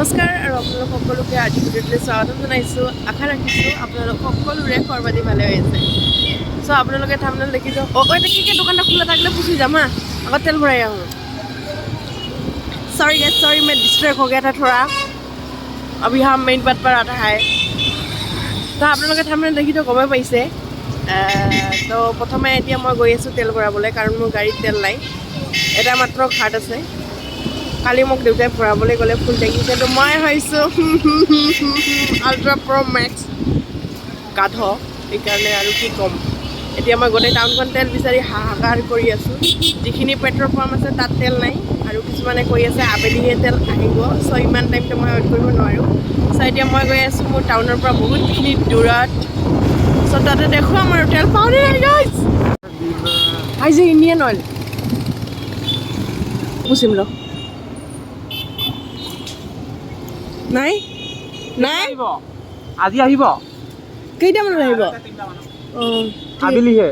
নমস্কাৰ আৰু আপোনালোক সকলোকে আজি ভিডিঅ'টোলৈ স্বাগতম জনাইছোঁ। আশা ৰাখিছোঁ আপোনালোক সকলোৰে খবৰ ভালে হৈ আছে। চ' আপোনালোকে থাম্বনেল দেখি যাওক। এটা কি দোকানটা খোলা থাকলে পুছি যাম হা, আগত তেল ভৰাই আহোঁ। सॉरी गैस, सॉरी मैं डिस्ट्रैक्ट हो गया था थोड़ा। अभी हम मेन बात पर आता है। तो आप लोगों के थाम्बनेल देखी तो गमे पाइसे। तो प्रथमे এতিয়া মই গৈ আছোঁ তেল ভৰাবলৈ, কাৰণ মোৰ গাড়ীত তেল নাই। এটা মাত্ৰ ঘাট আছে। কালি মোক দেউতাই ভৰাবলৈ গ'লে ফুল টেংকি, কিন্তু মই ভাবিছোঁ আল্ট্ৰা প্ৰ মেক্স গাধ, সেইকাৰণে আৰু কি ক'ম। এতিয়া মই গোটেই টাউনখন তেল বিচাৰি হাহাকাৰ কৰি আছোঁ। যিখিনি পেট্ৰল পাম্প আছে তাত তেল নাই, আৰু কিছুমানে কৈ আছে আবেলিহে তেল আহিব। চ' ইমান টাইমটো মই ৱেইট কৰিব নোৱাৰোঁ। চ' এতিয়া মই গৈ আছোঁ মোৰ টাউনৰ পৰা বহুতখিনি দূৰত। চ' তাতে দেখুৱাম আৰু তেল পাওঁ নে নাই গাইজ। আজি ইণ্ডিয়ান অইল পুচিম ল নাই নাই আজি আহিব কেইটামানত আহিব? অঁ আবেলিহে।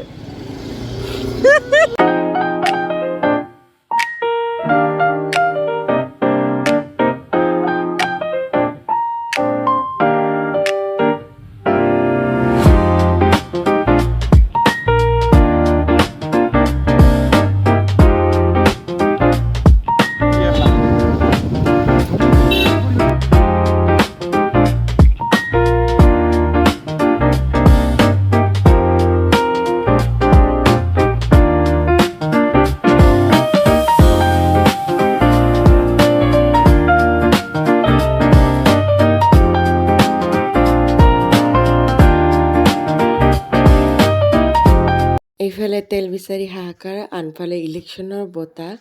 এইফালে তেল বিচাৰি হাহাকাৰ, আনফালে ইলেকশ্যনৰ বতাহ।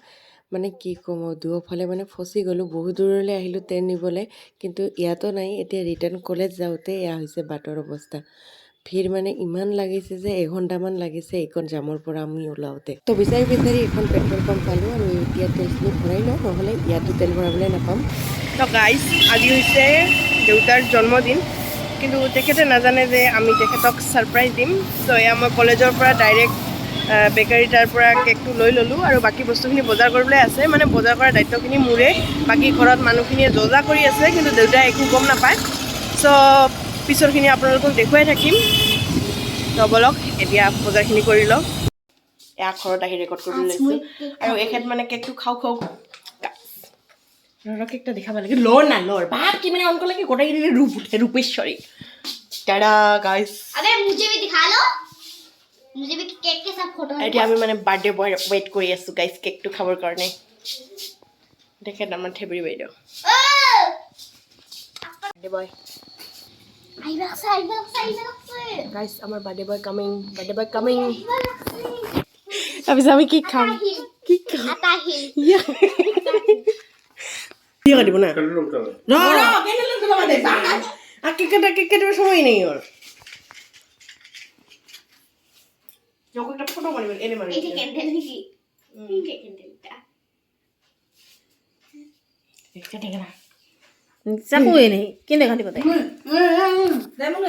মানে কি ক'ম, দুয়োফালে মানে ফচি গ'লোঁ। বহুত দূৰলৈ আহিলোঁ তেল নিবলৈ, কিন্তু ইয়াতো নাই। এতিয়া ৰিটাৰ্ণ কলেজ যাওঁতে এয়া হৈছে বাটৰ অৱস্থা। ভিৰ মানে ইমান লাগিছে যে এঘণ্টামান লাগিছে এইখন জামৰ পৰা আমি ওলাওঁতে। তো বিচাৰি এখন পেট্ৰল পাম্প পালোঁ, আৰু এতিয়া তেলখিনি ভৰাই লওঁ, নহ'লে ইয়াতো তেল ভৰাবলৈ নাপাম। তো গাইজ, আজি হৈছে দেউতাৰ জন্মদিন, কিন্তু তেখেতে নাজানে যে আমি তেখেতক ছাৰপ্ৰাইজ দিম। চ' এয়া মই কলেজৰ পৰা ডাইৰেক্ট বেকাৰী তাৰ পৰা কেকটো লৈ ল'লোঁ, আৰু বাকী বস্তুখিনি বজাৰ কৰিবলৈ আছে। মানে বজাৰ কৰাৰ দায়িত্বখিনি মোৰে, বাকী ঘৰত মানুহখিনিয়ে যজা কৰি আছে, কিন্তু দেউতাই একো গম নাপায়। চ' পিছৰখিনি আপোনালোকক দেখুৱাই থাকিম। তো বলক এতিয়া বজাৰখিনি কৰি লওঁ। এয়া ঘৰত আহি ৰেকৰ্ড কৰিবলৈ লৈছোঁ, আৰু এখেত মানে কেকটো খাওঁ কেকটা দেখাব লাগে। লৰ না লৰ বাপ কি মানে অংক লাগে গোটেইখিনি ৰূপ উঠে, ৰূপেশ্বৰী। টাডা গাইজ, अरे मुझे भी दिखा लो, मुझे भी केक के साथ फोटो। এতিয়া আমি মানে বাৰ্থডে বয় ৱেইট কৰি আছোঁ গাইজ কেকটো খাবৰ কাৰণে। তেখেত আমাৰ থেবৰি বাইদেউ বাৰ্থডে বয়। গাইজ আমাৰ বাৰ্থডে বয় কামিং, তাৰপিছত আমি কি খাম? দিব না কেকেটার সময় নেই ওর। একটা ফটো মারিবেন এনে মারি চাকুই নেই কিনে খালি কথা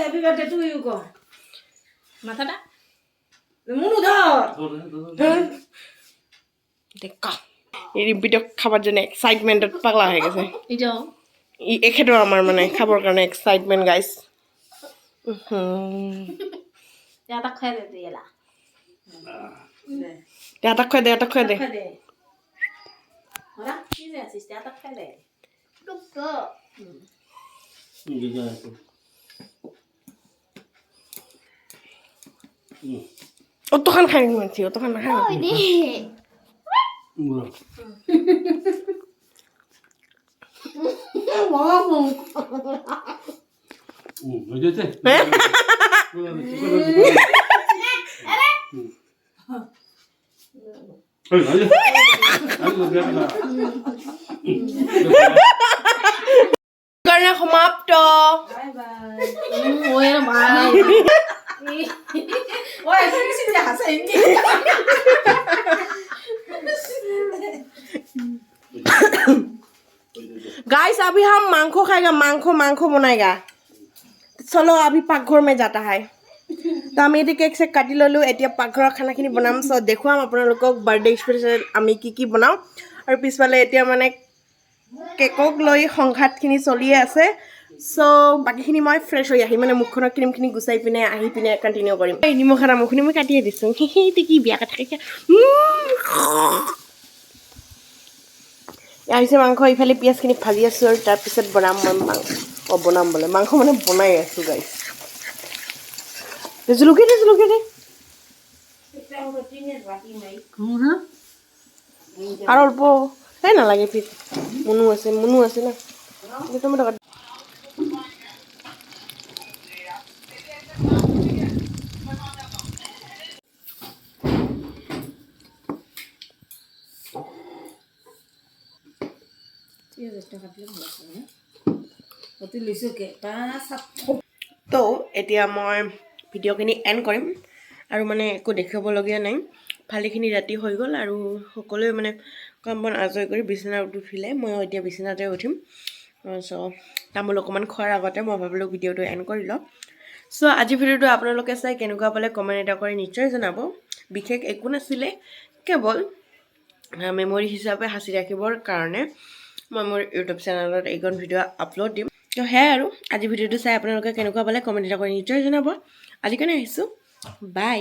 হ্যাপি বার্থডে টু ইউ কো মাথাটা মুনু ধর দেখা এই রিম্পিটক খাবার জন্য এক্সাইটমেন্টত পাগলা হয়ে গেছে। এটা এখেতো আমার মানে খাবার কারণে এক্সাইটমেন্ট গাইস। এটা খাই দে দিলা এটা খাই দে ওরা কি যাচ্ছিস এটা খাই দে টুকো অতখান খাই মানছি, অতখান না খাই ওই দে karena সমাপ্ত। বাই বাই ওই ভাই ওই তুমি সিধে হাসাই নি गाइस अभी हम मांखो खाएगा, मांखो बनाएगा। चलो अभी पाकघर में जाता है। तो আমি এটি কেক চেক কাটি ললোঁ, এতিয়া পাকঘৰৰ খানাখিনি বনাম। চ' দেখুৱাম আপোনালোকক বাৰ্থডে স্পেচিয়েল আমি কি কি বনাওঁ। আৰু পিছফালে এতিয়া মানে কেকক লৈ সংঘাতখিনি চলিয়ে আছে চ' বাকীখিনি মই ফ্ৰেছ হৈ আহিম মানে মুখখনৰ ক্ৰীমখিনি গুচাই পিনে আহি পিনে কণ্টিনিউ কৰিম এই নিমখ আৰু মুখখিনি মই কাটিয়ে দিছোঁ সেইটো কি বিয়া কথা কৈছে আহিছে মাংস ইফালে পিঁয়াজখিনি ভাজি আছোঁ আৰু তাৰপিছত বনাম মই বনাম বোলে মাংস মানে বনাই আছোঁ গাইছ জুলুকি দে আৰু অল্প এই নালাগে ফিট মুনু আছে না তুমি টকা তো এতিয়া মই ভিডিঅ'খিনি এণ্ড কৰিম আৰু মানে একো দেখাবলগীয়া নাই ভালেখিনি ৰাতি হৈ গ'ল আৰু সকলোৱে মানে কাম বন আজৰি কৰি বিচনাত উঠিলে মই এতিয়া বিচনাতে উঠিম চ' তামোল অকণমান খোৱাৰ আগতে মই ভাবিলোঁ ভিডিঅ'টো এণ্ড কৰি লওঁ চ' আজি ভিডিঅ'টো আপোনালোকে চাই কেনেকুৱা পালে কমেণ্ট এটা কৰি নিশ্চয় জনাব বিশেষ একো নাছিলে কেৱল মেমৰি হিচাপে সাঁচি ৰাখিবৰ কাৰণে মই মোৰ ইউটিউব চেনেলত এইখন ভিডিঅ' আপলোড দিম তো সেয়াই আৰু আজি ভিডিঅ'টো চাই আপোনালোকে কেনেকুৱা পালে কমেণ্ট এটা কৰি নিশ্চয় জনাব আজিৰ কাৰণে আহিছোঁ বাই